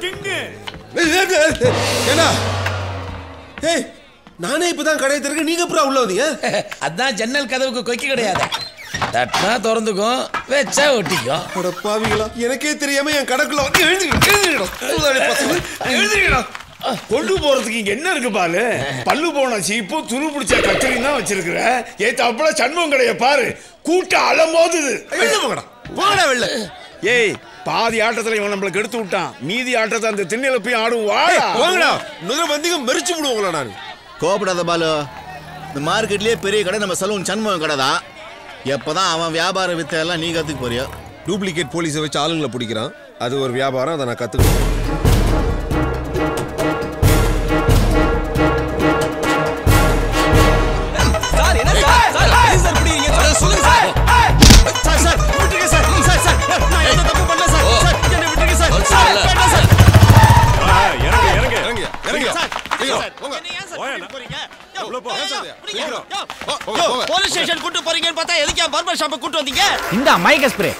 King. ஏன்னா ஏய் நானே இப்பதான் கடையை திறக்க நீங்க அப்புறம் உள்ள வந்தீங்க. அதான் ஜன்னல் கதவுக்கு கொக்கி கிடையாது. தட்டினா திறந்துக்கும், வச்சா ஒட்டிக்கும். அட பாவிங்களா, எனக்கே தெரியாம என் கடைக்குள்ள வந்து எழுதிடணும். கொண்டு போறதுக்கு இங்க என்ன இருக்கு பாரு? பல்லு போன சீப்பு துரு பிடிச்ச கச்சரியும் தான் வச்சிருக்கிற. ஏத்தாப்புல சண்முகம் கடைய பாரு, கூட்டம் அலமோதுது. போங்கடா வெளில. ஏய், பாதி ஆட்டத்துல இவன் நம்மளுக்கு எடுத்து விட்டான், மீதி ஆட்டத்தை அந்த திண்ணையில போய் ஆடுவா. போங்கடா, இன்னொரு வந்தீங்க மெரிச்சு விடுவோங்களா நான். கோபப்படாத பாலு, இந்த மார்க்கெட்லயே பெரிய கடை நம்ம சலூன் சண்முகம் கடை தான். எப்பதான் அவன் வியாபார வித்தை எல்லாம் நீ கத்துக்க போறியா? டூப்ளிகேட் போலீஸை வச்சு ஆளுங்களை பிடிக்கிறான், அது ஒரு வியாபாரம், அதை நான் கத்துக்கணும். போலீஸ் ஸ்டேஷன் கூட்டு போறீங்கன்னு பார்த்தா எதுக்கு பார்பர் ஷாப் கூட்டு வந்தீங்க? இந்த மைக் ஸ்ப்ரே.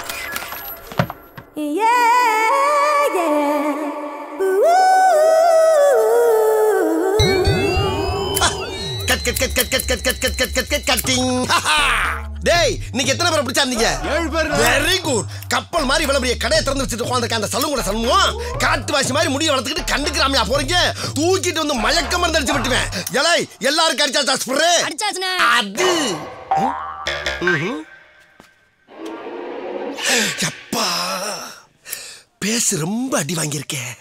டேய், நீங்க எத்தனை பேரை பிடிச்சாந்தீங்க? 7 பேர். Very good. கப்பல் மாதிரி இவ்வளவு பெரிய கடையை திறந்து வச்சுட்டு உட்கார்ந்திருக்க அந்த சலூன் கூட சலூன் காட்டு வாசி மாதிரி முடிய வளர்த்துக்கிட்டு கண்டுக்கிறாமையா போறீங்க? தூக்கிட்டு வந்து மயக்க மருந்து அடிச்சு விட்டுவேன். எலை எல்லாருக்கும் அடிச்சா ஸ்ப்ரே அடிச்சாச்சுனா அது அப்பா பேசு ரொம்ப அடி வாங்கியிருக்கேன்.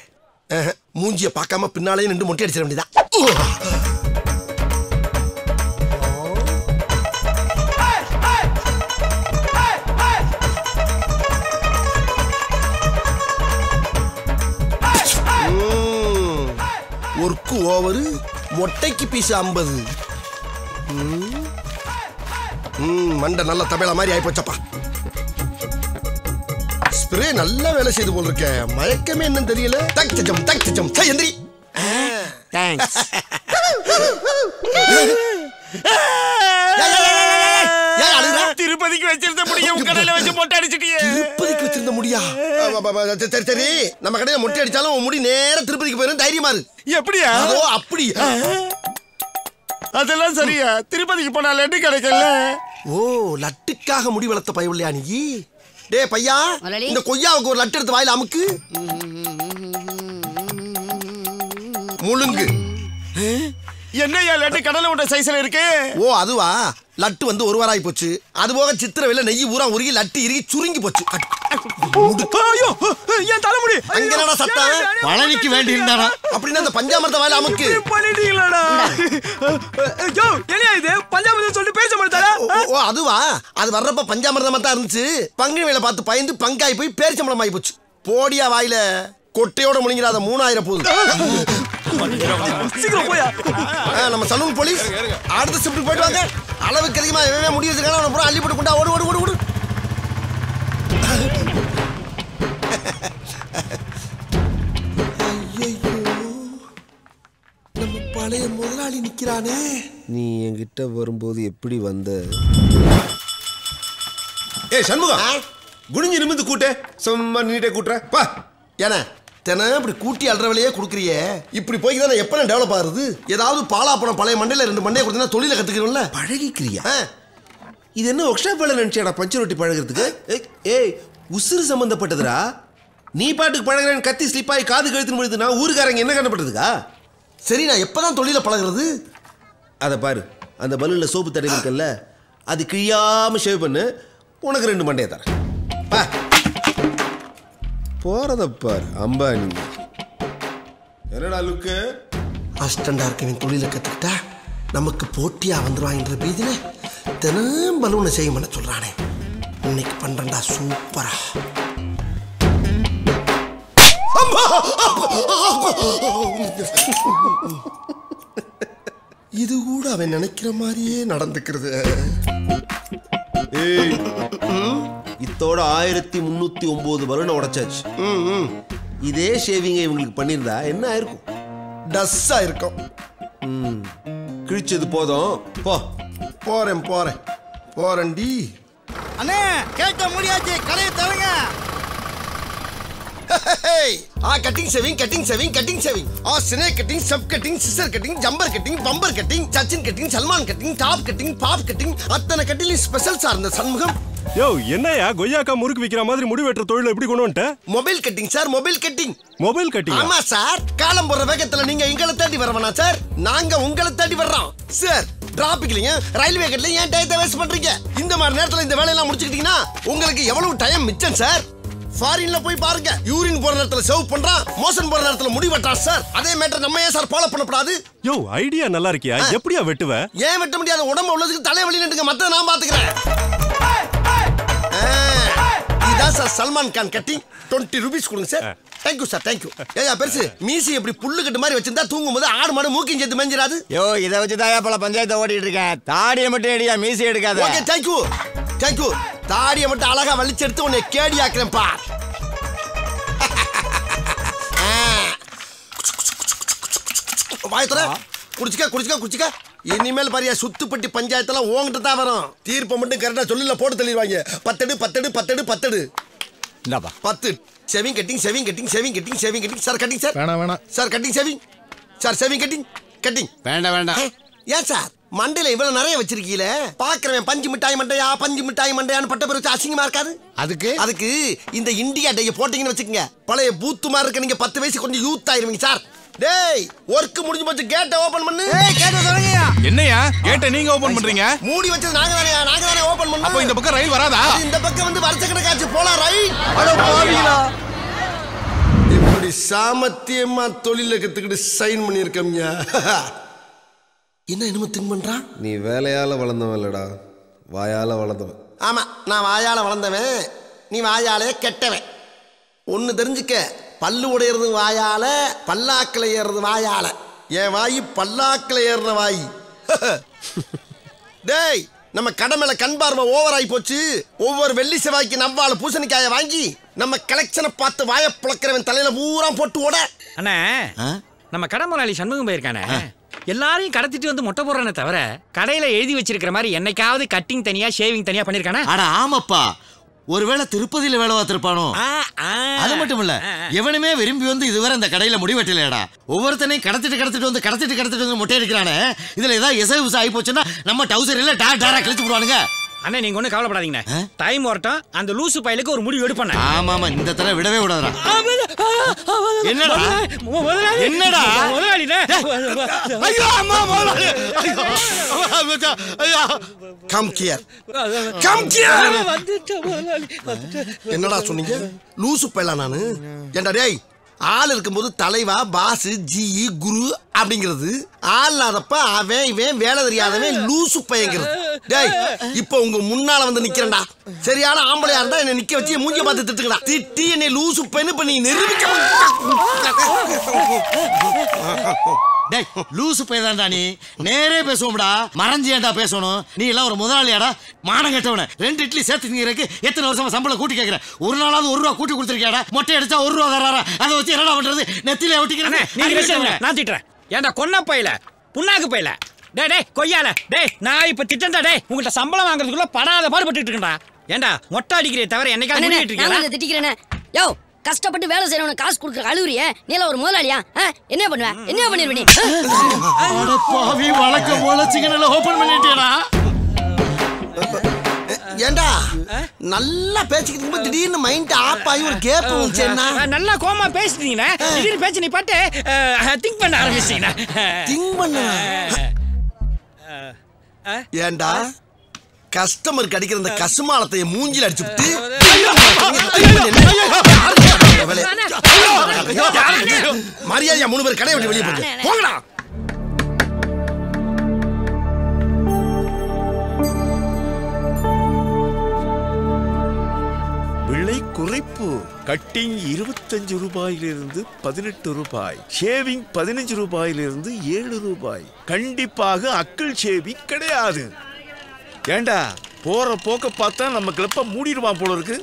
மூஞ்சிய பார்க்காம பின்னாலே நின்று மொட்டை அடிச்சிட வேண்டியதான். ஒர்க்கு ஓவரு, மொட்டைக்கு பீஸ் 50. மண்டை நல்ல தபேலா மாதிரி ஆயிப்போச்சப்பா. ஸ்ப்ரே நல்லா வேலை செய்து போல் இருக்க. மயக்கமே என்னன்னு தெரியல. தக்சம் தக்சம் எந்திரி. தேங்க்ஸ். திருப்பதிக்கு வச்சிருந்த முடிய உங்க கடையில வச்சு மொட்டை அடிச்சிட்டியே. திருப்பதிக்கு வச்சிருந்த முடியா? சரி சரி, நம்ம கடையில மொட்டை அடிச்சாலும் உன் முடி நேரா திருப்பதிக்கு போயிடும். தைரியமா இரு. எப்படியா? அதோ அப்படி. அதெல்லாம் சரியா? திருப்பதிக்கு போனா லட்டு கிடைக்கல. ஓ, லட்டுக்காக முடி வளர்த்த பயவில்லையா நீ? டே பையா, இந்த கொய்யாவுக்கு ஒரு லட்டு எடுத்து வாயில அமுக்கு. முழுங்கு. என்னையா லட்டு கடலை விட்ட சைஸ்ல இருக்கு? ஓ அதுவா, லட்டு வந்து ஒரு வாரம் ஆகி போச்சு. அது போக சித்திரவேல நெய் ஊரா உருகி லட்டு இறுகி சுருங்கி போச்சு. ஐயோ, என் தலைமுடி. அங்க என்னடா சத்தம்? பழனிக்கு வேண்டி இருந்தாரா? அப்படின்னா அந்த பஞ்சாமிர்த வாயில அமுக்கு. பண்ணிட்டீங்களாடா? ஐயோ, என்னையா இது? பஞ்சாமிர்தம் சொல்லிட்டு பேச மாட்டாரா? ஓ அதுவா, அது வர்றப்ப பஞ்சாமிர்தமா தான் இருந்துச்சு. பங்குனி வேலை பார்த்து பயந்து பங்காய் போய் பேரிச்சம்பளம் ஆகி போச்சு. போடியா வாயில கொட்டையோட முழுங்கிறாத 3000 போகுது. சீக்கிரம் போயா. நம்ம சலூன் போலீஸ் அடுத்த ஷிஃப்ட் போயிட்டு வாங்க. அளவுக்கு அதிகமா எவன் முடி வச்சிருக்கானோ அவனை பூரா அள்ளி போட்டு கொண்டா. ஓடு ஓடு ஓடு ஓடு. ஐயோ, நம்ம பழைய முதலாளி நிக்கிறானே. நீ என்கிட்ட வரும்போது எப்படி வந்த? ஏய் சண்முகம், குனிஞ்சு நிமிந்து கூட்டே. சும்மா நீட்டே கூட்டுற பா. ஏன்னா தினம் இப்படி கூட்டி அல்ற வேலையே கொடுக்குறியே, இப்படி போய் தான் எப்ப டெவலப் ஆகுது? ஏதாவது பாலாப்பணம் பழைய மண்டையில 2 மண்டையை கொடுத்தா தொழில கத்துக்கிறோம்ல. பழகிக்கிறியா? இது என்ன ஒர்க்ஷாப் வேலை நினைச்சியாடா பஞ்சு ரொட்டி பழகிறதுக்கு? ஏய் உசுறு சம்பந்தப்பட்டதுடா. நீ பாட்டுக்கு பழகிறேன்னு கத்தி ஸ்லிப்பாகி காது கழுத்துன்னு முடியுது. நான் ஊருக்காரங்க என்ன கண்ணப்பட்டதுக்கா? சரி, நான் எப்பதான் தொழில பழகிறது? அதை பாரு, அந்த பலூன்ல சோப்பு தடவி இருக்கல்ல, அது கிழியாம ஷேவ் பண்ணு. உனக்கு 2 மண்டையை தரேன். பா போறத பாரு அம்பானி. என்னடா லுக்கு? அஸ்டண்டா இருக்கவன் தொழில கத்துக்கிட்டா நமக்கு போட்டியா வந்துருவாங்கன்ற பீதியில தினம் பலூனை செய்ய பண்ண சொல்றானே. இன்னைக்கு பண்றா சூப்பரா. இது கூட அவன் நினைக்கிற மாதிரியே நடந்துக்கிறது. ஏய், இத்தோட 1309 பலூனை உடைச்சாச்சு. இதே ஷேவிங்கை இவங்களுக்கு பண்ணியிருந்தா என்ன ஆயிருக்கும்? டஸ்ஸா இருக்கும். கிழிச்சது போதும் போ. போறேன் போறேன் போறேன்டி. அண்ணே, கேட்க முடியாச்சு, கடையை தரங்க. Cutting shaving snake cutting sub cutting scissor cutting jumper cutting bumper cutting Sachin cutting Salman cutting top cutting bob cutting அத்தனை கட்டிங் ஸ்பெஷல் சார் இந்த சண்முகம். யோ என்னையா கொய்யாக்கா முறுக்கு விக்கிற மாதிரி முடி வெட்டுற தொழில் எப்படி கொண்டு வந்துட்ட? Mobile cutting sir mobile cutting. Mobile cutting? ஆமா சார். காலம் போற வேகத்துல நீங்க எங்களை தேடி வரவனா சார்? நாங்க உங்களை தேடி வர்றோம் சார். டிராபிக்லயும் ரயில்வே கட்லயும் ஏன் டயத்தை வேஸ்ட் பண்றீங்க? இந்த மாதிரி நேரத்துல இந்த வேலையெல்லாம் முடிச்சுக்கிட்டீங்கன்னா உங்களுக்கு எவ்வளவு டைம் மிச்சம் சார். ஃபாரின்ல போய் பாருங்க, யூரின் போற நேரத்துல சேவ் பண்றான், மோஷன் போற நேரத்துல முடி வெட்டான் சார். அதே மேட்டர் நம்ம ஏன் சார் ஃபாலோ பண்ணக்கூடாது? யோ ஐடியா நல்லா இருக்கியா, எப்படியா வெட்டுவ? ஏன் வெட்ட முடியாது? உடம்பு உள்ளதுக்கு தலைவலி நின்னுங்க, மத்த நான் பாத்துக்கிறேன். இதான் sir Salman Khan cutting. 20 rupees கொடுங்க சார். Thank you sir, thank you. ஏயா பெருசு மீசி எப்படி புல்லு கட்டு மாதிரி வச்சிருந்தா தூங்கும் போது ஆடு மாடு மூக்கின் சேர்த்து மெஞ்சிராது. யோ இதை வச்சு தாயா பல பஞ்சாயத்தை ஓட்டிட்டு இருக்கேன். தாடியை மட்டும் எடியா, மீசி எடுக்காத. Okay thank you thank you. தாடியை மட்டும் அழகா வலிச்சு எடுத்து உன்னை கேடி ஆக்குறேன் பார். வாயத்துல குடிச்சுக்க. இனிமேல் பாரியா சுத்துப்பட்டி பஞ்சாயத்தெல்லாம் உங்ககிட்ட தான் வரும். தீர்ப்பை மட்டும் கரெக்டா சொல்லில போட்டு தள்ளிடுவாங்க. 10 இந்தாப்பா 10 shaving cutting sir. Cutting sir வேணாம் sir. Cutting shaving sir. Shaving cutting வேண்டாம். ஏன் சார் மண்டையில இவ்வளவு நிறைய வச்சிருக்கீல? பாக்குறவன் பஞ்சு மிட்டாய் மண்டையான்னு பட்ட பேர் வச்சு அசிங்கமா இருக்காது? அதுக்கு இந்த இந்தியா டே போட்டீங்கன்னு வச்சுக்கோங்க, பழைய பூத்து மாதிரி இருக்க நீங்க 10 வயசு கொஞ்சம் யூத் ஆயிருவீங்க சார். டேய் வர்க் முடிஞ்சு போச்சு, கேட்ட ஓபன் பண்ணு. கேட்ட சொல்லுங்கயா. என்னையா கேட்ட நீங்க ஓபன் பண்றீங்க? மூடி வச்சது நாங்க தானே ஓபன் பண்ணோம். அப்ப இந்த பக்கம் ரயில் வராதா? இந்த பக்கம் வந்து வருஷ கணக்காச்சு போலாம் ரயில். அட பாவிங்களா, இப்படி சாமத்தியமா தொழில கத்துக்கிட்டு சைன் பண்ணிருக்கம்யா. என்ன என்னமோ திங்க் பண்றான்? நீ வேலையால வளர்ந்தவன் இல்லடா, வாயால வளர்ந்தவன். ஆமா, நான் வாயால வளர்ந்தவன், நீ வாயாலே கெட்டவன். ஒன்னு தெரிஞ்சுக்க, பல்லு உடையிறது வாயால, பல்லாக்கில் ஏறுறது வாயால. என் வாயி பல்லாக்கில் ஏறுற வாயி. டேய் நம்ம கடமையில கண் பார்வை ஓவர் ஆகி போச்சு. ஒவ்வொரு வெள்ளி செவ்வாய்க்கு நவ்வாழ பூசணிக்காய வாங்கி நம்ம கலெக்ஷனை பார்த்து வாய புழக்கிறவன் தலையில பூரா போட்டு ஓட. அண்ணா நம்ம கடை முதலாளி சண்முகம் போயிருக்கானே, எல்லாரையும் கடத்திட்டு வந்து மொட்டை போடுறனே தவிர கடையில எழுதி வச்சிருக்கிற மாதிரி என்னைக்காவது கட்டிங் தனியா ஷேவிங் தனியா பண்ணிருக்கானே? அட ஆமாப்பா, ஒருவேளை திருப்பதியில வேலை பார்த்திருப்பானோ. அது மட்டும் இல்ல, எவனுமே விரும்பி வந்து இதுவரை இந்த கடையில முடிவெட்டலையடா. ஒவ்வொருத்தனையும் கடத்திட்டு வந்து மொட்டை எடுக்கிறானே. இதுல ஏதாவது எசவு ஆகி போச்சுன்னா நம்ம டவுசர் இல்ல டாரா கிழிச்சு போடுவானுங்க. அண்ணா நீங்க ஒண்ணு கவலைப்படாதீங்க, டைம் வரட்டும், அந்த லூசு பையலுக்கு ஒரு முடிவு எடுப்பேன். ஆமா இந்த தடவை விடவே விடாதடா. என்னடா என்னடா முதலாளினே? ஐயோ அம்மா முதலாளி, கம் கியர். என்னடா சொன்னீங்க? லூசு பையலா நானு? ஏண்டா டேய், ஆள் இருக்கும்போது தலைவா பாஸ் ஜி குரு அப்படிங்கிறது, ஆள் இல்லாதப்ப அவன் இவன் வேலை தெரியாதவன் லூசு பையங்கிறது. டேய் இப்ப உங்க முன்னால வந்து நிக்கிறேன்டா, சரியான ஆம்பளையா இருந்தா என்ன நிக்க வச்சு மூஞ்சிய பார்த்து திட்டுக்கடா. திட்டி என்னை லூசு பையனு பண்ணி நிரூபிக்க. டேய் லூசு பையதான்டா நீ, நேரே பேசுவோம்டா, மறைஞ்சு ஏன்டா பேசணும்? நீ எல்லாம் ஒரு முதலாளியாடா, மானம் கெட்டவன. 2 இட்லி சேர்த்து நீருக்கு எத்தனை வருஷமா சம்பளம் கூட்டி கேட்கிறேன்? ஒரு நாளாவது 1 ரூபா கூட்டி கொடுத்துருக்கியாடா? மொட்டை அடிச்சா 1 ரூபா தராரா? அதை வச்சு என்னடா பண்றது? நெத்தில ஒட்டிக்கிறேன். நான் திட்டுறேன். ஏன்டா கொன்ன பையல, புண்ணாக்கு பையல, டேய் கொய்யால, டேய் நான் இப்ப திட்டா, டேய் உங்கள்ட்ட சம்பளம் வாங்குறதுக்குள்ள படாத பாடுபட்டு இருக்கேன்டா. ஏன்டா மொட்டை அடிக்கிறே தவிர என்னைக்காவது முடிட்டு இருக்கீங்களா? திட்டிக்கிறேனே. யோ கஷ்டப்பட்டு வேலை செய்யறவனுக்கு காசு கொடுக்குற அழுவுறியே, நீ எல்லாம் ஒரு முதலாளியா? என்ன பண்ணுவ? என்ன பண்ணிருவ நீ? அட பாவி, வழக்கம் போல சிக்கனல ஓபன் பண்ணிட்டேடா. ஏண்டா நல்லா பேசிக்கிட்டு இருக்கும்போது திடீர்னு மைண்ட் ஆஃப் ஆகி ஒரு கேப் வந்துச்சேன்னா? நல்லா கோமா பேசிட்டீங்கன்னா திடீர்னு பேச்சு நீ பாட்டு திங்க் பண்ண ஆரம்பிச்சிட்டீங்கன்னா. திங்க் பண்ண ஏண்டா கஸ்டமருக்கு அடிக்கிற அந்த கசுமாலத்தை மூஞ்சில அடிச்சு விட்டு மரியாதையா 3 பேர் கடை விட்டு வெளியே போங்கடா. விலை குறைப்பு. கட்டிங் 25 ரூபாயிலிருந்து 18 ரூபாய், ஷேவிங் 15 ரூபாயிலிருந்து 7 ரூபாய். கண்டிப்பாக அக்கிள் ஷேவிங் கிடையாது. ஏண்டா போற போக்க பார்த்தா நம்ம கிளப்ப மூடிடுவான் போல இருக்கு.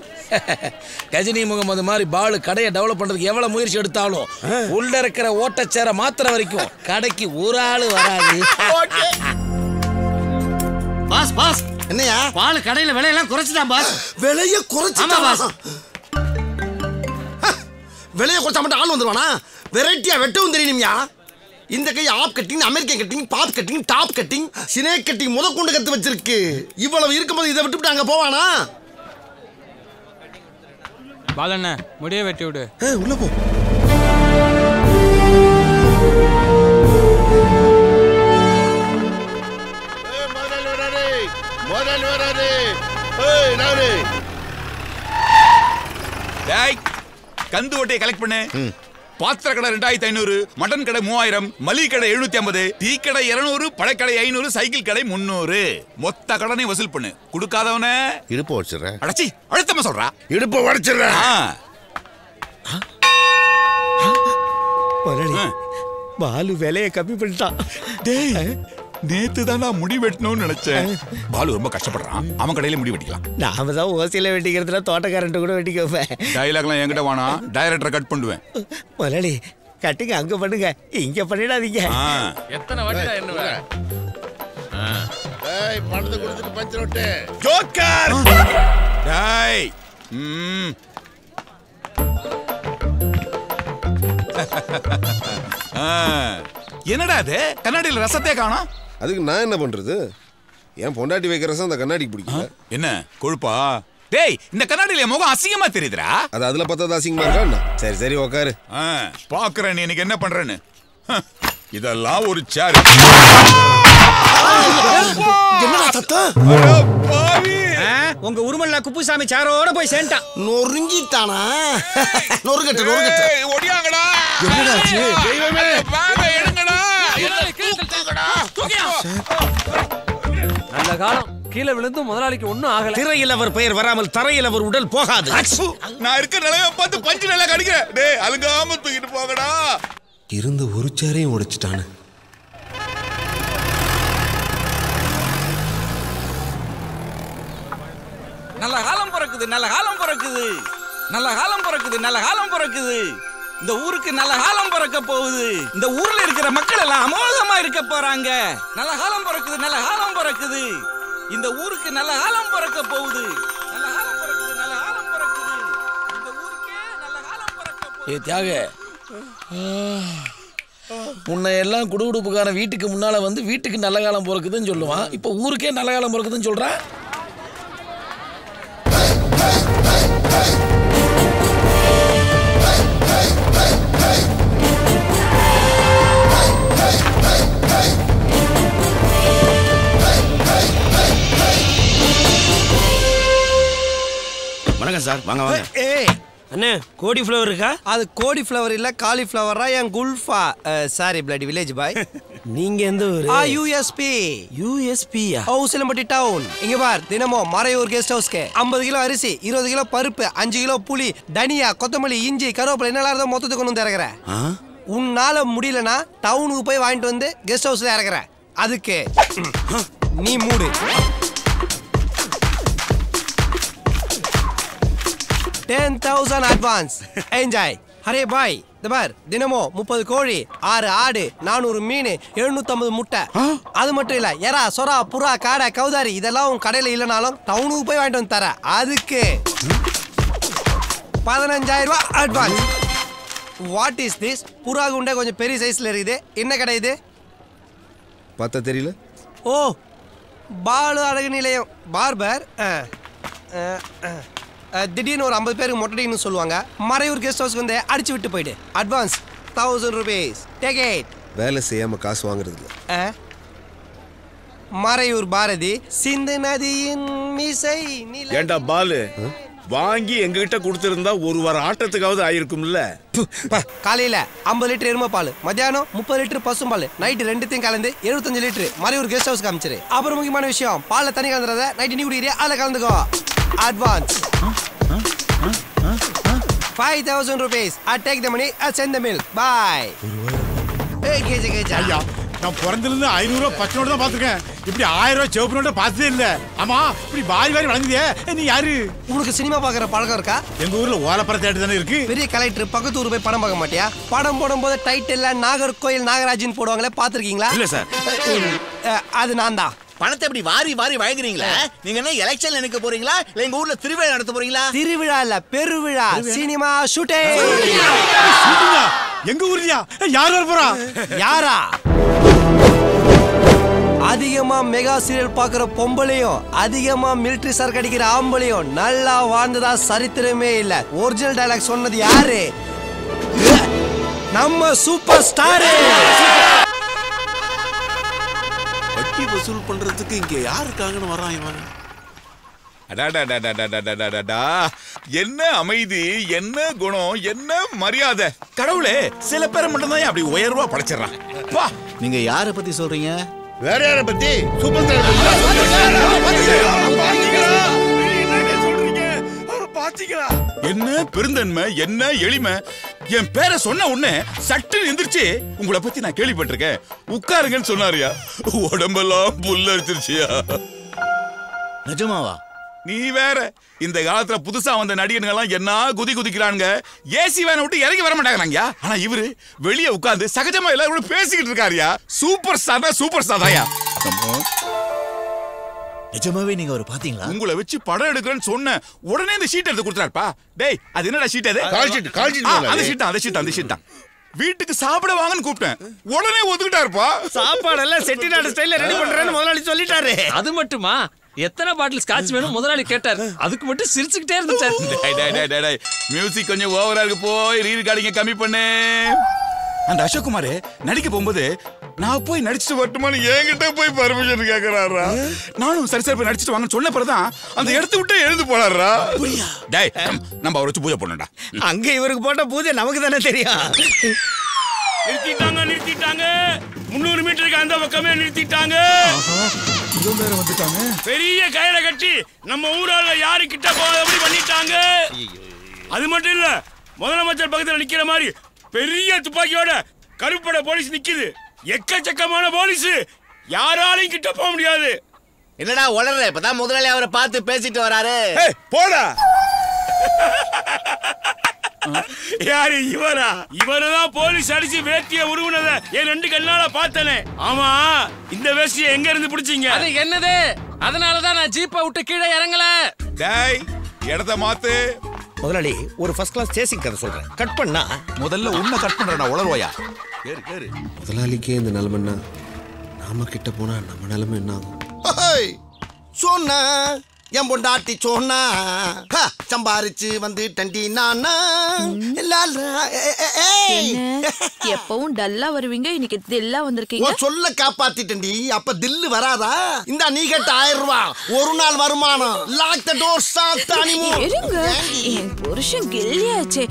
கஜினி முகமது மாதிரி பாலு கடையை டெவலப் பண்றதுக்கு எவ்வளவு முயற்சி எடுத்தாலும் உள்ள இருக்கிற ஓட்டச்சேர மாத்திர வரைக்கும் கடைக்கு ஒரு ஆளு வராது. பாஸ் என்னையா? பால் கடையில விலையெல்லாம் குறைச்சிட்டான் பாஸ். விலைய குறைச்சிட்டான்? விலையை கொடுத்தா மட்டும் ஆள் வந்துருவானா? வெரைட்டியா வெட்டவும் தெரியணும்யா. இந்த கை ஆப் cutting, American cutting, bob cutting, top cutting, snake cutting முதற்கொண்டு கத்து வச்சிருக்கு. இவ்வளவு இருக்கும்போது இதை விட்டுவிட்டு அங்க போவானா? பாலண்ண முடிய வெட்டி விடு. உள்ள போ. கந்து ஓட்டையை கலெக்ட் பண்ணு. பாத்திர கடை 2500, மட்டன் கடை 3000, மளிகை கடை 750, டீ கடை 200, பழக்கடை 500, சைக்கிள் கடை 300. மொத்த கடனை வசூல் பண்ணு. கொடுக்காதவன இடுப்பு உடைச்சிடுறேன். அடச்சி அழுத்தமா சொல்றா. இடுப்பு உடைச்சிடுறேன். பாலு விலையை கம்மி பண்ணிட்டான். நேத்து தான் நான் முடி வெட்டணும்னு நினைச்சேன். பாலு ரொம்ப கஷ்டப்படுறான். அவன் கடையில முடி வெட்டிக்கலாம். நாம தான் ஓசியில வெட்டிக்கிறதுல தோட்டக்காரன்ட்டு கூட வெட்டிக்க வைப்பேன். டைலாக்லாம் என்கிட்ட வேணா, டைரக்டரை கட் பண்ணுவேன். முதலாளி கட்டுங்க, அங்க பண்ணுங்க, இங்க பண்ணிடாதீங்க. எத்தனை வாட்டி என்ன பணத்தை கொடுத்துட்டு பஞ்சர் ஓட்டு. ஜோக்கர். டேய். என்னடா இது? கண்ணாடியில் ரசத்தையே காணோம். அதுக்கு நான் என்ன பண்றது? என் பொண்டாட்டி வைக்கிற ரசம் அந்த கண்ணாடிக்கு பிடிக்கல. என்ன கொழுப்பா? டேய், இந்த கண்ணாடியில முகம் அசிங்கமா தெரியுதுடா. அது அதுல பார்த்தா அசிங்கமா இருக்கா? சரி சரி உட்காரு. பாக்குறேன் நீ எனக்கு என்ன பண்றேன்னு. இதெல்லாம் ஒரு சேர். என்னடா சத்தம்? பாவி, உங்க உருமல்ல குப்புசாமி சாரோட போய் சேர்ந்தான். நொறுங்கிட்டானா? நொறுங்கட்ட நொறுங்கட்ட. ஓடியாங்கடா. என்னடா ஆச்சு? தெய்வமே, வாங்க எடுங்கடா. நல்ல காலம். கீழே விழுந்து முதலாளிக்கு ஒண்ணும் ஆகல. திரையில் அவர் பெயர் வராமல் தரையில் அவர் உடல் போகாது. நான் இருக்க நிலைய பார்த்து பஞ்சு நிலை கடிக்கிறேன். டேய், அழுங்காம தூக்கிட்டு போங்கடா. இருந்து ஒரு சேரையும் உடைச்சிட்டானு. நல்ல காலம் பிறக்குது, நல்ல காலம் பிறக்குது, நல்ல காலம் பிறக்குது, நல்ல காலம் பிறக்குது. இந்த ஊருக்கு நல்ல காலம் பிறக்க போகுது. இந்த ஊர்ல இருக்கிற மக்கள் எல்லாம் அமோகமா இருக்க போறாங்க. நல்ல காலம் பிறக்குது, நல்ல காலம் பிறக்குது. இந்த ஊருக்கு நல்ல காலம் பிறக்க போகுது. நல்ல காலம் பிறக்குது, நல்ல காலம் பிறக்குது. இந்த ஊருக்கே நல்ல காலம் பிறக்க போகுது. ஏ தியாக, முன்ன எல்லாம் குடுகுடுப்புக்காரன் வீட்டுக்கு முன்னால வந்து வீட்டுக்கு நல்ல காலம் பிறக்குதுன்னு சொல்லுவான். இப்ப ஊருக்கே நல்ல காலம் பிறக்குதுன்னு சொல்றான். வணக்கம் சார், வாங்க வாங்க. ஏய் அண்ணே, கோடி ஃப்ளவர் இருக்கா? அது கோடி ஃப்ளவர் இல்ல, காலிஃப்ளவரா? என் குல்ஃபா. Sorry bloody village boy. நீங்க எந்த ஊரு? யூஎஸ்பி. யூஎஸ்பியா? ஹவுசிலம்பட்டி டவுன். இங்க பார், தினமும் மறையூர் கெஸ்ட் ஹவுஸ்க்கு 50 கிலோ அரிசி, 20 கிலோ பருப்பு, 5 கிலோ புளி, தனியா, கொத்தமல்லி, இஞ்சி, கருவேப்பிலை என்னெல்லாம் மொத்தத்துக்கு கொண்டு வந்து இறக்குறேன். உன்னால முடியலனா டவுனுக்கு போய் வாங்கிட்டு வந்து கெஸ்ட் ஹவுஸ்ல இறக்குறேன். அதுக்கு நீ மூடு. 10,000 அட்வான்ஸ். என்ஜாய். அரே பாய், இந்த பார், தினமும் 30 கோழி, 6 ஆடு, 400 மீன், 750 முட்டை. அது மட்டும் இல்ல, எறா, சொரா, புறா, காடை, கௌதாரி இதெல்லாம் உன் கடையில இல்லைனாலும் டவுனுக்கு போய் வாங்கிட்டு வந்து தர. அதுக்கு 15,000 ரூபாய் அட்வான்ஸ். What is this? புறா குண்டை கொஞ்சம் பெரிய சைஸ்ல இருக்குது. என்ன கடை இது? பார்த்தா தெரியல. ஓ, பாலு அழகு நிலையம். பார்பர். திடீர்னு ஒரு 50 பேருக்கு மொட்டடின்னு சொல்லுவாங்க. மறையூர் கெஸ்ட் ஹவுஸ்க்கு வந்து அடிச்சு விட்டு போயிடு. Advance 1000 rupees. Take it. வேலை செய்யாம காசு வாங்குறது இல்ல. மறையூர் பாரதி சிந்து நதியின் மிசை. ஏண்டா பாலு, வாங்கி எங்ககிட்ட கொடுத்திருந்தா ஒரு வாரம் ஆட்டத்துக்காவது ஆயிருக்கும்ல. காலையில 50 லிட்டர் எருமை பால், மத்தியானம் 30 லிட்டர் பசும்பால், நைட்டு ரெண்டுத்தையும் கலந்து 75 லிட்டர் மறையூர் கெஸ்ட் ஹவுஸ்க்கு அமைச்சிரு. அப்புறம் முக்கியமான விஷயம், பால்ல தண்ணி கலந்துறத நைட்டு நீ குடிக்கிறியா அதில் கலந்துக்கோ. Advance 5,000 rupees. I take the money, I send the milk. Bye. ஐயா, நான் பிறந்திலிருந்து 500 ரூபாய் பச்சை நோட்டு தான் பார்த்துருக்கேன். இப்படி 1000 ரூபாய் சிவப்பு நோட்டை பார்த்ததே இல்லை. ஆமா, இப்படி வாரி வாரி வழங்குதே, நீ யாரு? உனக்கு சினிமா பார்க்குற பழக்கம் இருக்கா? எங்க ஊர்ல ஓலப்பற தேட்டர் தானே இருக்கு. பெரிய கலெக்டர் பக்கத்து ஊர் போய் படம் பார்க்க மாட்டியா? படம் போடும்போது டைட்டில் நாகர்கோயில் நாகராஜின்னு போடுவாங்களே, பார்த்துருக்கீங்களா? இல்ல சார். அது நான் தான். பணத்தை எப்படி வாரி வாரி வழங்குறீங்களா? நீங்க என்ன எலெக்ஷன் நினைக்க போறீங்களா இல்ல எங்க ஊர்ல திருவிழா நடத்த போறீங்களா? திருவிழா இல்ல பெருவிழா, சினிமா ஷூட்டிங். எங்க ஊர்லயா? யார் வர போறா? யாரா? அதிகமா மெகா சீரியல் பாக்குற பொம்பளையும் அதிகமா மிலிட்டரி சரக்கு அடிக்கிற ஆம்பளையும் நல்லா வாழ்ந்ததா சரித்திரமே இல்ல. ஒரிஜினல் டயலாக் சொன்னது யாரு? நம்ம சூப்பர் ஸ்டார். வட்டி வசூல் பண்றதுக்கு இங்க யார் இருக்காங்கன்னு வரான் இவன். என்ன அமைதி, என்ன குணம், என்ன மரியாதை. கடவுளே, சில பேரை மட்டும் தான் அப்படி உயர்வா படைச்சிடறான். வா, நீங்க யாரை பத்தி சொல்றீங்க? வேற யாரை பத்தி? Super star. என்ன பெருந்தன்மை, என்ன எளிமை. என் பேரை சொன்ன உடனே சட்டு எந்திரிச்சு உங்களை பத்தி நான் கேள்விப்பட்டிருக்கேன், உட்காருங்கன்னு சொன்னாருயா. உடம்பெல்லாம் புல்லரிச்சிருச்சியா. நிஜமாவா? நீ வேற. இந்த காலத்துல புதுசா வந்த நடிகர்கள் என்ன குதிக்கிறானுங்க. ஏசி வேனை விட்டு இறங்கி வர மாட்டாங்கயா. ஆனா இவரு வெளியே உட்கார்ந்து சகஜமா எல்லாரும் பேசிக்கிட்டு இருக்காருயா. சூப்பர் ஸ்டார் தாயா. நிஜமாவே நீங்க ஒரு பாத்தீங்களா? உங்களை வச்சு படம் எடுக்கிறேன்னு சொன்ன உடனே இந்த ஷீட் எடுத்து கொடுத்தாருப்பா. டேய், அது என்னடா ஷீட்? அது அந்த ஷீட் தான். வீட்டுக்கு சாப்பிட வாங்கன்னு கூப்பிட்டேன், உடனே ஒதுக்கிட்டாருப்பா. சாப்பாடெல்லாம் செட்டிநாடு ஸ்டைல்ல ரெடி பண்றேன்னு முதலாளி சொல்லிட்டாரு. அது மட்டுமா, எத்தனை பாட்டில் ஸ்காட்ச் வேணும் முதலாளி கேட்டார். அதுக்கு மட்டும் சிரிச்சுக்கிட்டே இருந்துட்டாரு. மியூசிக் கொஞ்சம் ஓவரா இருக்கு, போய் ரீகார்டிங்க கம்மி பண்ணு. அந்த அசோக்குமார் நடிக்க போகும்போது நான் போய் நடிச்சுட்டு வரட்டுமான்னு என்கிட்ட போய் பர்மிஷன் கேட்கறாரா. நானும் சரி போய் நடிச்சுட்டு வாங்கன்னு சொன்ன பிறகுதான் அந்த இடத்த விட்டு எழுந்து போனாரா. டேய், நம்ம அவரை வச்சு பூஜை பண்ணடா. அங்க இவருக்கு போட்ட பூஜை நமக்கு தானே தெரியும். நிறுத்திட்டாங்க 300 மீட்டருக்கு அந்த பக்கமே நிறுத்திட்டாங்க. பெரிய கயிறை கட்டி நம்ம ஊரால யாரு கிட்ட போகாதபடி பண்ணிட்டாங்க. அது மட்டும் இல்ல, முதலமைச்சர் பக்கத்துல நிக்கிற மாதிரி பெரிய துப்பாக்கியோட கருப்பட போலீஸ் நிக்குது. எக்கச்சக்கமான போலீஸ், யாராலையும் கிட்ட போக முடியாது. என்னடா உளற? இப்பதான் முதலாளி அவரை பார்த்து பேசிட்டு வராரு. போடா. யாரு இவரா? இவரதான் போலீஸ் அடிச்சு வேட்டிய உருவுனத என் 2 கண்ணால பார்த்தனே. ஆமா, இந்த வேஷ்டியை எங்க இருந்து பிடிச்சீங்க? அது என்னது? அதனாலதான் நான் ஜீப்பை விட்டு கீழே இறங்கல. டேய், இடத்த மாத்து. முதலாளி, ஒரு ஃபர்ஸ்ட் கிளாஸ் சேசிங் கதை சொல்றேன், கட் பண்ணா. முதல்ல உன்னை கட் பண்றடா, உளறுவாயா. கேரு. முதலாளிக்கே இந்த நிலைமைன்னா நாம கிட்ட போனா நம்ம நிலைமை என்ன ஆகும்? சொன்னா என் பொண்டாட்டி சொன்னா சம்பாரிச்சு வந்து டண்டி நானா. எப்பவும் டல்லா வருவீங்க, இன்னைக்கு தில்லா வந்திருக்கீங்க. சொல்ல காப்பாத்திட்டண்டி. அப்ப தில்லு வராதா? இந்த நீ கேட்ட 1000 ரூபாய் ஒரு நாள் வருமானம். Lock the door, stop the animal. இருங்க, என் புருஷன் கில்லியாச்சே.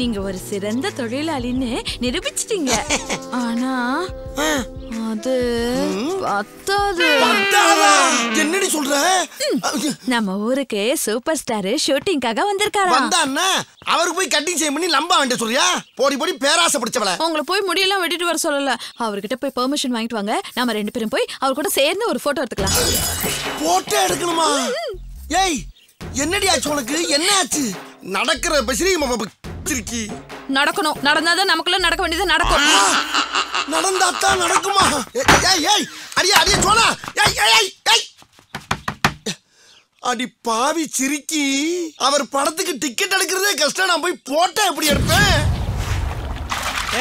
நீங்க ஒரு சிறந்த தொழிலாளின்னு நிரூபிச்சிட்டீங்க. ஆனா அது பத்தாது. என்னடி சொல்ற? நம்ம ஊருக்கு சூப்பர் ஸ்டார் ஷூட்டிங்காக வந்திருக்காரா? வந்தான்னா அவருக்கு போய் கட்டிங் செய்ய பண்ணி நம்ப வேண்டிய சொல்றியா? போடி பேராசை பிடிச்சவள. உங்களை போய் முடியெல்லாம் வெட்டிட்டு வர சொல்லல, அவர்கிட்ட போய் பெர்மிஷன் வாங்கிட்டு வாங்க. நாம 2 பேரும் போய் அவர் கூட சேர்ந்து ஒரு போட்டோ எடுத்துக்கலாம். போட்டோ எடுக்கணுமா? ஏய், என்னடி ஆச்சு உனக்கு? என்ன ஆச்சு? நடக்கிற பசிரி சிரிக்கி நடக்கணும். நடந்தாதான் நமக்குள்ள நடக்க வேண்டியது நடக்கும். நடந்தாத்தான் நடக்குமா? ஏய் அடியா சோனா. ஏய் அடி பாவி சிரிக்கி, அவர் படத்துக்கு டிக்கெட் எடுக்கிறதே கஷ்டம். நான் போய் போட்டோ எப்படி எடுப்பேன்?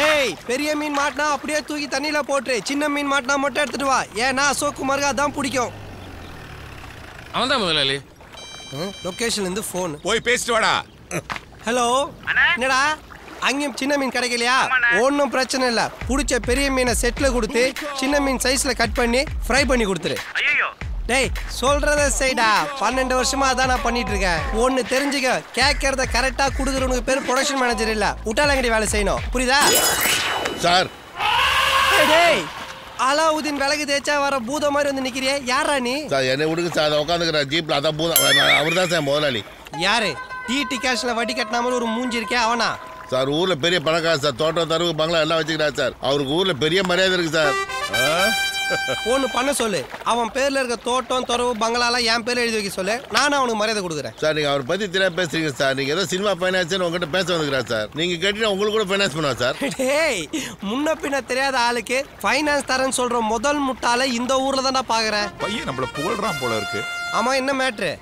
ஏய், பெரிய மீன் மாட்டினா அப்படியே தூக்கி தண்ணியில போட்டு, சின்ன மீன் மாட்டினா மட்டும் எடுத்துட்டு வா. ஏன்னா அசோக் குமாருக்கு அதான் பிடிக்கும். அவன் தான் முதலாளி. லொகேஷன்ல இருந்து போன் போய் பேசிட்டு வாடா. ஹலோ, என்னடா அங்கேயும் சின்ன மீன் கிடைக்கலையா? ஒன்றும் பிரச்சனை இல்லை, பிடிச்ச பெரிய மீனை செட்டில் கொடுத்து சின்ன மீன் சைஸில் கட் பண்ணி ஃப்ரை பண்ணி கொடுத்துரு. டேய், சொல்றத செய்டா. 12 வருஷமா அதான் நான் பண்ணிட்டு இருக்கேன். ஒன்று தெரிஞ்சுக்க, கேட்கறத கரெக்டாக கொடுக்குறவனுக்கு பேர் ப்ரொடக்ஷன் மேனேஜர் இல்லை, உட்டாலங்கடி வேலை செய்யணும். புரியுதா சார்? டேய், அலாவுதீன் விலகு தேய்ச்சா வர பூதம் மாதிரி வந்து நிக்கிறியே, யாரா நீ? சார் என்னை விடுங்க சார், அதை உட்காந்துக்கிற ஜீப்ல. அதான் பூதம். அவர் தான் சார் முதலாளி. யாரு? டிடி கேஷ்ல வட்டி கட்டினாமல் ஒரு மூஞ்சி இருக்கே, அவனா? சார் ஊர்ல பெரிய பணக்கார சார். தோட்டம், தருவு, பங்களா எல்லாம் வச்சுக்கிறார் சார். அவருக்கு ஊர்ல பெரிய மரியாதை இருக்கு சார். ஒன்று பண்ண சொல்லு. அவன் பேர்ல இருக்க தோட்டம் துறவு பங்களாலாம் என் பேர்ல எழுதி வைக்க சொல்லு. நானும் அவனுக்கு மரியாதை கொடுக்குறேன். சார் நீங்க அவர் பத்தி தெரியாம பேசுறீங்க சார். நீங்க ஏதோ சினிமா ஃபைனான்ஸ் உங்ககிட்ட பேச வந்துக்கிறேன் சார். நீங்க கேட்டீங்கன்னா உங்களுக்கு கூட ஃபைனான்ஸ் பண்ணுவா சார். டேய், முன்ன பின்ன தெரியாத ஆளுக்கு ஃபைனான்ஸ் தரேன்னு சொல்ற முதல் முட்டாளை இந்த ஊர்ல தான் நான் பாக்குறேன். பையன் நம்மள புகழ்றான் போல இருக்கு. ஆமா, என்ன மேட்ரு?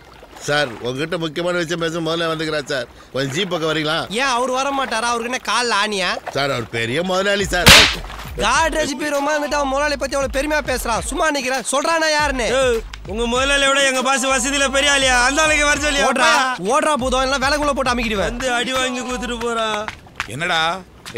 சார் உங்ககிட்ட முக்கியமான விஷயம் பேச முதல்ல வந்துக்கிறேன் சார். கொஞ்சம் ஜீப் பக்கம் வரீங்களா? ஏன் அவர் வர மாட்டாரா? அவருக்கு என்ன கால் ஆனியா? சார் அவர் பெரிய முதலாளி சார். காட்ரேஜ் பீரோமா வந்துட்டு அவன் முதலாளி பத்தி அவ்வளவு பெருமையா பேசுறான். சும்மா நிக்கிறேன். சொல்றானா யாருன்னு? உங்க முதலாளி விட எங்க பாஸ் வசதியில பெரிய ஆளியா? அந்த ஆளுக்கு வர சொல்லி ஓடுறா போதும் எல்லாம் விலங்குள்ள போட்டு அமைக்கிடுவேன். வந்து அடி வாங்கி கொடுத்துட்டு போறா. என்னடா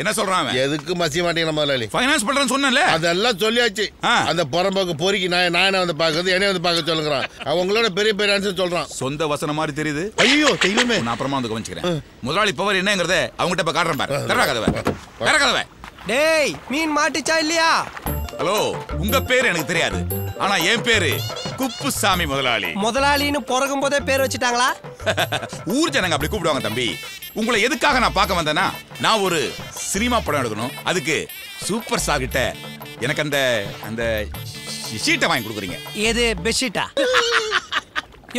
என்ன சொல்றான்? எதுக்கு மசிய மாட்டீங்க முதலாளி? ஃபைனான்ஸ் பண்றேன்னு சொன்னல. அதெல்லாம் சொல்லியாச்சு. அந்த புறம்போக்கு பொறுக்கி நான் வந்து பாக்குறது என்ன வந்து பார்க்க சொல்லுங்கிறான். அவங்களோட பெரிய பெரிய ஆன்சர் சொல்றான். சொந்த வசனம் மாதிரி தெரியுது. ஐயோ தெய்வமே. நான் அப்புறமா வந்து கவனிச்சுக்கிறேன். முதலாளி பவர் என்னங்கறத அவங்ககிட்ட போய் காட்டுறேன் பாரு. தரடா கதவை. வேற கதவை. டேய், மீன் மாட்டிச்சா இல்லையா? ஹலோ, உங்க பேர் எனக்கு தெரியாது. ஆனா என் பேரு குப்புசாமி முதலாளி. முதலாளின்னு பிறக்கும் போதே பேர் வச்சுட்டாங்களா? ஊர் ஜனங்க அப்படி கூப்பிடுவாங்க தம்பி. உங்களை எதுக்காக நான் பார்க்க வந்தேன்னா, நான் ஒரு சினிமா படம் எடுக்கணும். அதுக்கு சூப்பர் ஸ்டார் கிட்ட எனக்கு அந்த அந்த ஷீட்டை வாங்கி கொடுக்குறீங்க. எது பெட்ஷீட்டா?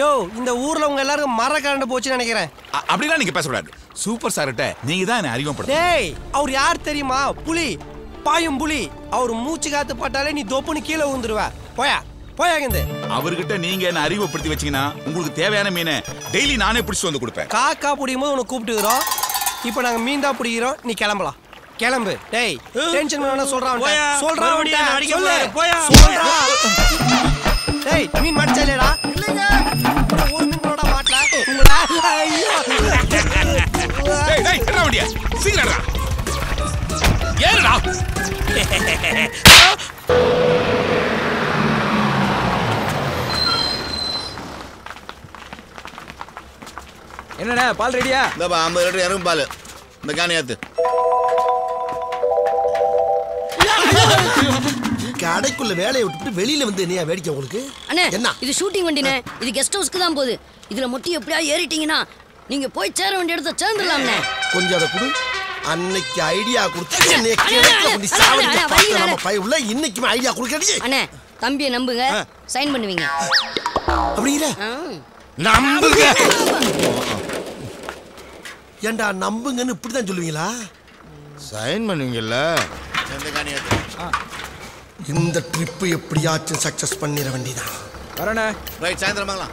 யோ, இந்த ஊர்ல உங்க எல்லாருக்கும் மர கரண்ட் போச்சுன்னு நினைக்கிறேன். அப்படிலாம் நீங்க பேசக்கூடாது. சூப்பர் ஸ்டார் கிட்ட நீங்க தான் என்ன அறிமுகப்படுத்த. டேய், அவர் யார் தெரியுமா? புலி, பாயும் புலி. அவர் மூச்சு காத்து பட்டாலே நீ தொப்புன்னு கீழே விழுந்துருவ. போயா போயாங்க. அவர்கிட்ட நீங்க என்ன அறிமுகப்படுத்தி வச்சீங்கன்னா உங்களுக்கு தேவையான மீனை டெய்லி நானே பிடிச்சிட்டு வந்து கொடுப்பேன். காக்கா பிடிக்கும் போது உனக்கு கூப்பிட்டுக்கிறோம். இப்போ நாங்க மீன் தான் பிடிக்கிறோம். நீ கிளம்பலாம். கிளம்பு. டேய், டென்ஷன் பண்ண சொல்றான். டேய், மீன் மாட்டச்சா இல்லையடா? ஒரு மீன் கூட மாட்டல. டேய் டேய், என்ன வண்டியா? சீக்கிரம்டா. ஏறுடா. என்னடா பால் ரெடியா? இந்த 50 லிட்டர் இறங்கும் பால். இந்த காணியாத்து. கடைக்குள்ள வேலையை விட்டுட்டு வெளியில வந்து என்னையா வேடிக்கை உங்களுக்கு? அண்ணே, என்ன இது ஷூட்டிங் வண்டினே. இது கெஸ்ட் ஹவுஸ்க்கு தான் போகுது. இதுல மட்டும் எப்படியா ஏறிட்டீங்கன்னா நீங்க போய் சேர வேண்டிய இடத்த சேர்ந்துடலாம்ண்ணே. கொஞ்சம் அதை கொடு. அன்னைக்கு ஐடியா கொடுத்து நம்ம பைய உள்ள இன்னைக்குமே ஐடியா கொடுக்கறீங்க. அண்ணே, தம்பியை நம்புங்க, சைன் பண்ணுவீங்க. அப்படிங்கிற நம்புங்க. ஏண்டா நம்புங்கன்னு இப்படிதான் சொல்லுவீங்களா? சைன் பண்ணுவீங்கல்ல? இந்த காணியாத்து. இந்த ட்ரிப் எப்படியாச்சும் சக்சஸ் பண்ணிட வேண்டியதான். வரண்ணே. ரைட், சாயந்தரம் வாங்கலாம்.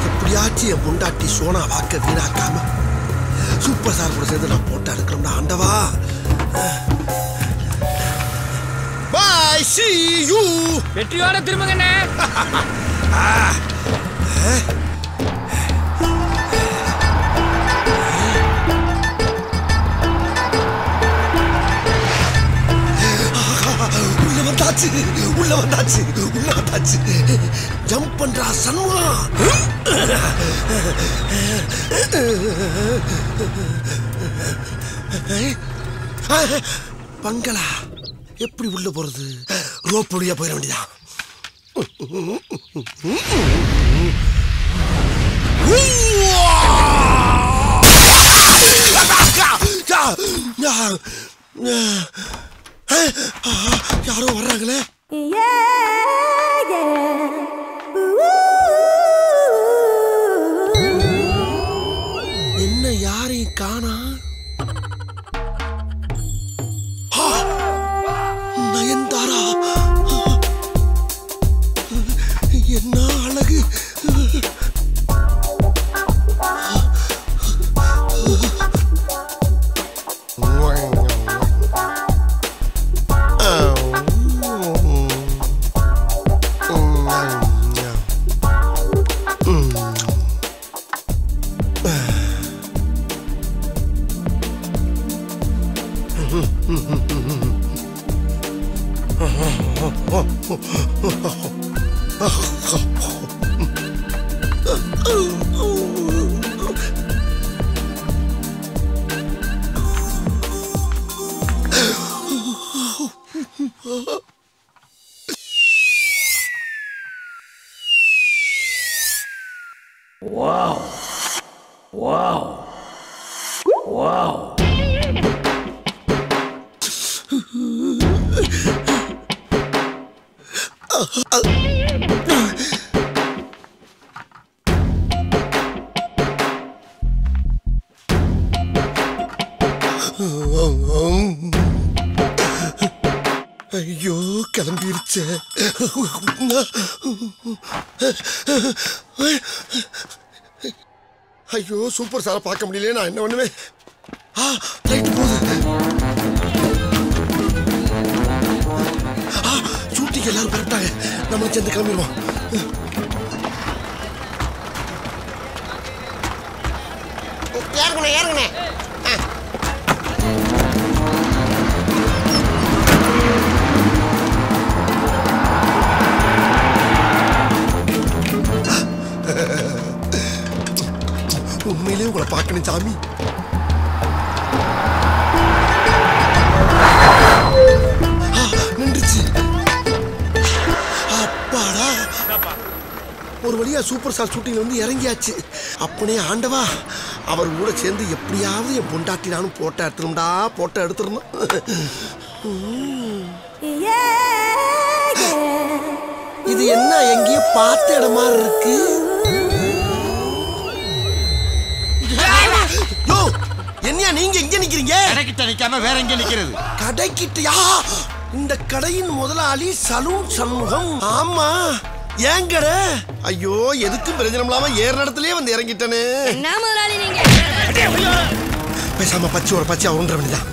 எப்படியாச்சும் என் முண்டாட்டி சோனா வாக்க வீணாக்காம சூப்பர் ஸ்டார் கூட சேர்ந்து நான் போட்டா எடுக்கணும்னா ஆண்டவா. பாய், see you. வெற்றியோட திரும்புங்கண்ணே. உள்ள வந்தாச்சு. ஜம்ப் பண்றா சன்மா. பங்களா எப்படி உள்ள போறது? ரோப் வழியா போயிட வேண்டியதான். யாரோ வர்றாங்களே. என்ன யாரையும் காணா? நயன்தாரா, என்ன அழகு. Wow. ஐயோ கிளம்பிருச்சே. ஐயோ சூப்பர் ஸ்டாரை பார்க்க முடியல. நான் என்ன பண்ணுவேன்? ரைட் போகுது. ஷூட்டிங் எல்லாரும் பரட்டாங்க. நம்ம சேர்ந்து கிளம்பிடுவோம். ஏறுங்கண்ணே. உண்மையிலே உங்களை பார்க்கணும் சாமி. நின்றுச்சு. அப்பாடா, ஒரு வழியா சூப்பர் ஸ்டார் ஷூட்டிங்ல வந்து இறங்கியாச்சு. அப்பனே ஆண்டவா, அவர் கூட சேர்ந்து எப்படியாவது என் பொண்டாட்டி நானும் போட்டோ எடுத்துருந்தா போட்டோ எடுத்துருந்தோம். இது என்ன எங்கேயோ பார்த்த இடம் மாதிரி இருக்கு. என்னையா நீங்க எங்க நிக்கிறீங்க? கடைக்கிட்ட நிக்காம வேற எங்க நிக்கிறது? கடைக்கிட்டயா? இந்த கடையின் முதலாளி சலூன் சண்முகம். ஆமா, ஏன் கடை? ஐயோ, எதுக்கும் பிரயோஜனம் இல்லாம ஏற இடத்துலயே வந்து இறங்கிட்டனே. என்ன முதலாளி நீங்க? பேசாம பச்சையோட பச்சையா உருண்ட வேண்டியதான்.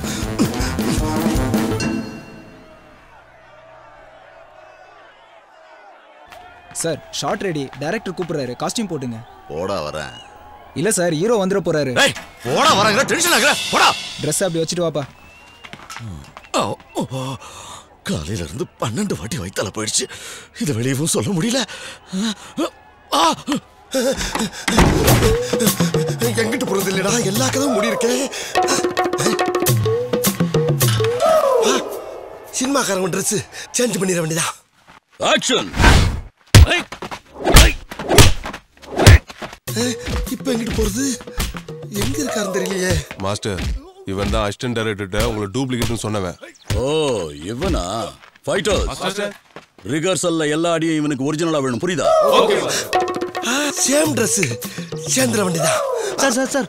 Sir shot ready. டைரக்டர் கூப்பிடுறாரு, காஸ்டியூம் போட்டுங்க. போடா வரேன். இல்ல சார், ஹீரோ வந்துட போறாரு. போடா வரேன், டென்ஷன் ஆகுற. போடா. ட்ரெஸ் அப்படி வச்சுட்டு வாப்பா. காலையில இருந்து 12 வாட்டி வயித்தால போயிடுச்சு. இதை வெளியவும் சொல்ல முடியல. எங்கிட்ட போறது இல்லடா, எல்லா கதவும் மூடி இருக்கேன். சினிமாக்காரங்க ட்ரெஸ் சேஞ்ச் பண்ணிட வேண்டியதா. ஆக்ஷன். இப்ப எங்கிட்டு போறது? எங்க இருக்காருன்னு தெரியலையே. மாஸ்டர், இவன் தான் அசிஸ்டன்ட் டைரக்டர் உங்களை டூப்ளிகேட்னு சொன்னவன். ஓ, இவனா? ஃபைட்டர்ஸ் ரிகர்சல்ல எல்லா அடியும் இவனுக்கு ஒரிஜினலா வேணும், புரியுதா? சேம் ட்ரெஸ் சேர்ந்துட வேண்டியதா. சார் சார் சார்,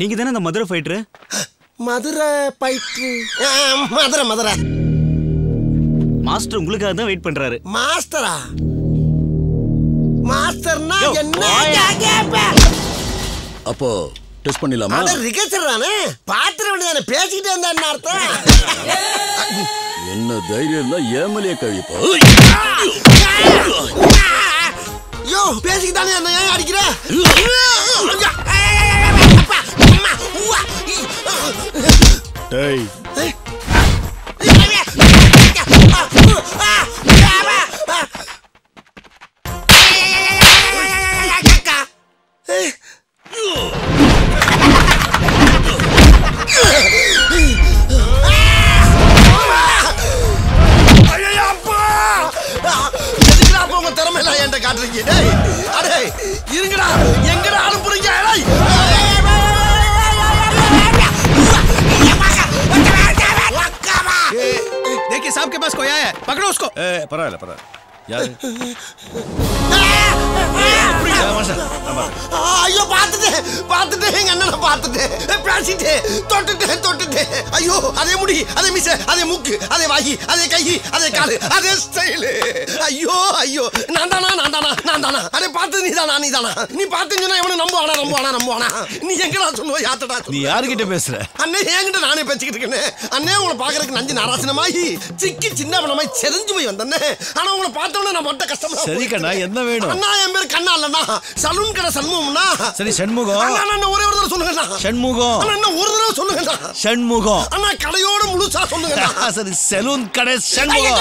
நீங்க தானே அந்த Madurai fighter? Madurai fighter? Madurai master உங்களுக்காக தான் வெயிட் பண்றாரு. மாஸ்டரா? மாஸ்டர்னா என்ன? அப்போ டெஸ்ட் பண்ணிடலாமா? அத ரிகர்சல் தானே, பாத்துற வேண்டியதானே. பேசிக்கிட்டே இருந்தா என்ன அர்த்தம்? என்ன தைரியம் இருந்தா ஏமலிய கழிப்பா. யோ, பேசிக்கிட்டானே என்ன ஏன் அடிக்கிற? டேய், இருங்கடா, எங்கடா அனுப்புறீங்க? देखिए साहब के पास कोई आया है, पकड़ो उसको। பரவாயில்ல. யாரு? ஐயோ, பார்த்துட்டேன் எங்க அண்ணனை பார்த்துட்டேன். பேசிட்டேன், தொட்டுட்டேன். ஐயோ, அதே முடி, அதே மீச, அதே மூக்கு, அதே வாயி, அதே கை, அதே காலு, அதே ஸ்டைலு. ஐயோ, நான் தானா? அதே பார்த்து நீதானா? நீ பார்த்து சொன்னா எவனும் நம்புவானா? நீ எங்கடா சொல்லுவ? யாத்தடா? நீ யாருகிட்ட பேசுற? அண்ணே, என்கிட்ட நானே பேசிக்கிட்டு இருக்கேன். அண்ணே, உங்களை பாக்குறதுக்கு நஞ்சு நாராசனமாயி சிக்கி சின்ன பண்ணமாய் செறிஞ்சு போய் வந்தேன். ஆனா உங்களை பார்த்தோன்னே நான் மொட்டை கஷ்டமா. சரி கண்ணா, என்ன வேணும்? அண்ணா, என் பேர் கண்ணா இல்லண்ணா, சலூன் கடை சண்முகம்னா. சரி, சண்முகம். அண்ணா, ஒரே ஒரு தடவை சொல்லுங்கண்ணா. சண்முகம். அண்ணா, ஒரு தடவை சொல்லுங்கண்ணா. சண்முகம். அண்ணா, கடையோட முழுசா சொல்லுங்கண்ணா. சரி, சலூன் கடை சண்முகம்.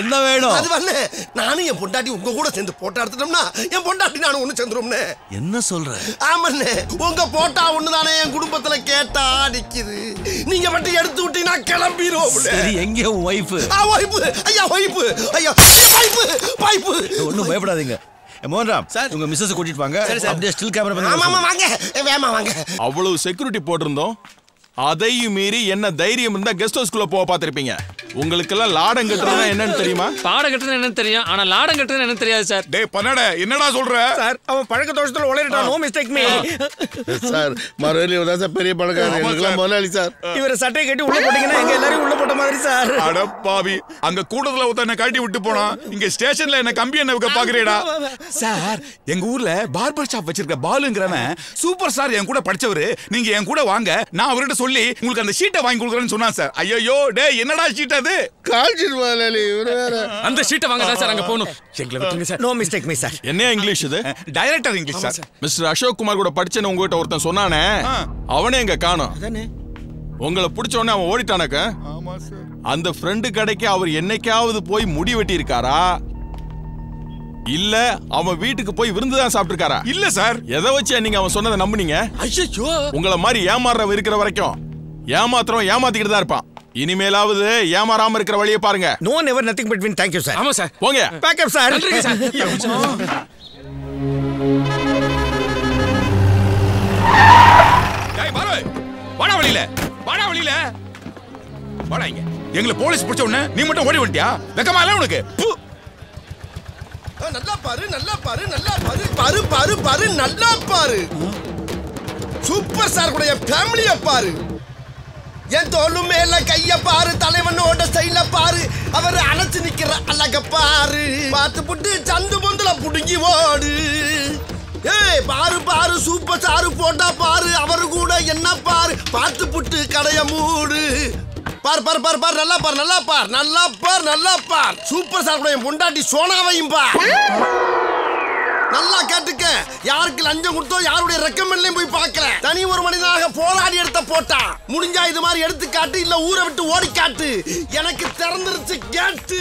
என்ன வேணும்? அது வந்து நானும் என் பொண்டாட்டி உங்க கூட சேர்ந்து போட்டோ எடுத்துட்டோம்னா என் பொண்டாட்டி நானும் ஒண்ணு சேர்ந்துரும்னே. என்ன சொல்ற? ஆமாண்ணே, உங்க போட்டா ஒண்ணுதானே என் குடும்பத்துல கேட்டா நிக்குது. நீங்க மட்டும் எடுத்து விட்டீங்கன்னா கிளம்பிடுவோம். சரி, எங்க உன் வைஃப்? வைஃப். ஒண்ணும் பயப்படாதீங்க. மோகன்ராம், உங்க மிஸ்ஸஸ் கூட்டிட்டு வாங்க. அப்படியே ஸ்டில் கேமரா ஆமா, வாங்க, வேமா வாங்க. அவ்வளவு செக்யூரிட்டி போட்டிருந்தோம், அதையும் மீறி என்ன தைரியம் இருந்தா கெஸ்ட் ஹவுஸ்க்குள்ள போக பார்த்திருப்பீங்க. உங்களுக்கெல்லாம் லாடம் கட்டுறதுனா என்னன்னு தெரியுமா? பாடம் கட்டுறது என்னன்னு தெரியும், ஆனா லாடம் கட்டுறது என்னன்னு தெரியாது சார். டேய் பண்ணாட, என்னடா சொல்ற? சார் அவன் பழக்க தோஷத்துல உளறிட்டான். No mistake me. சார் மறுபடியும் தான் சார் பெரிய பணக்காரர், எங்களுக்கெல்லாம் முதலாளி சார். இவரை சட்டையை கட்டி உள்ள போட்டீங்கன்னா எங்க எல்லாரும் உள்ள போட்ட மாதிரி சார். அட பாவி, அங்க கூடத்துல ஒருத்தன் கட்டி விட்டு போனா இங்க ஸ்டேஷன்ல என்ன கம்பி என்ன வைக்க பாக்குறேடா? சார் எங்க ஊர்ல பார்பர் ஷாப் வச்சிருக்க பாலுங்கிறவன் சூப்பர் ஸ்டார் என் கூட படிச்சவரு. நீங்க என் கூட வாங்க, நான் அவர்கிட்ட சொல்லி உங்களுக்கு அந்த ஷீட்டை வாங்கி கொடுக்குறேன்னு சொன்னான் சார். ஐயோ டேய் என்னடா ஷீட் அது? கால்ஷீட் முதலாளி. அந்த ஷீட்டை வாங்க தான் சார் அங்க போகணும். எங்களை விட்டுருங்க sir. No mistake me sir. என்ன இங்கிலீஷ் இது? Director English sir. Mister Ashok Kumar கூட படிச்சேன்னு உங்ககிட்ட ஒருத்தன் சொன்னானே, அவனே எங்க காணோம். உங்களை பிடிச்ச உடனே அவன் ஓடிட்டானக்க. அந்த ஃப்ரெண்டு கடைக்கு அவர் என்னைக்காவது போய் முடி வெட்டி இருக்காரா, இல்ல அவன் வீட்டுக்கு போய் விருந்து தான் சாப்பிட்டு இருக்காரா? இல்ல சார். எதை வச்சு நீங்க அவன் சொன்னதை நம்புனீங்க? ஐயோ, உங்களை மாதிரி ஏமாறுறவ இருக்கிற வரைக்கும் ஏமாத்துறோம் ஏமாத்திக்கிட்டு தான் இருப்பான். இனிமேலாவது ஏமாறாம இருக்கிற வழியை பாருங்க. No never nothing between. Thank you sir. ஆமா சார். போங்க. Pack up sir. நன்றிங்க சார். டேய் பாரு, வாடா வெளியில, வாடா வெளியில, வாடா இங்க. எங்களை போலீஸ் பிடிச்ச உடனே நீ மட்டும் ஓடி வந்துட்டியா? வெக்கமா இல்ல உனக்கு? நல்லா பாரு, நல்லா பாரு, நல்லா பாரு, பாரு பாரு பாரு, நல்லா பாரு. சூப்பர் ஸ்டார் கூட என் ஃபேமிலிய பாரு. என் தோளு மேல கைய பாரு, தலைவனோட ஸ்டைல பாரு, அவர் அணைச்சு நிக்கிற அழக பாரு. பார்த்து புட்டு சந்து பொந்துல புடுங்கி ஓடு. ஏய் பாரு பாரு, சூப்பர் ஸ்டார் போட்டா பாரு, அவரு கூட என்ன பாரு, பார்த்து புட்டு கடைய மூடு. பார் பார் பார் பார், நல்லா பார், நல்லா பார், நல்லா பார், நல்லா பார். சூப்பர் ஸ்டார் கூட என் பொண்டாட்டி சோனாவையும் பார். நல்லா கேட்டுக்க, யாருக்கு லஞ்சம் கொடுத்தோ யாருடைய ரெக்கமெண்ட்லயும் போய் பார்க்கல. தனி ஒரு மனிதனாக போராடி எடுத்த போட்டா. முடிஞ்சா இது மாதிரி எடுத்து காட்டு, இல்ல ஊரை விட்டு ஓடி காட்டு. எனக்கு திறந்துருச்சு கேட்டு.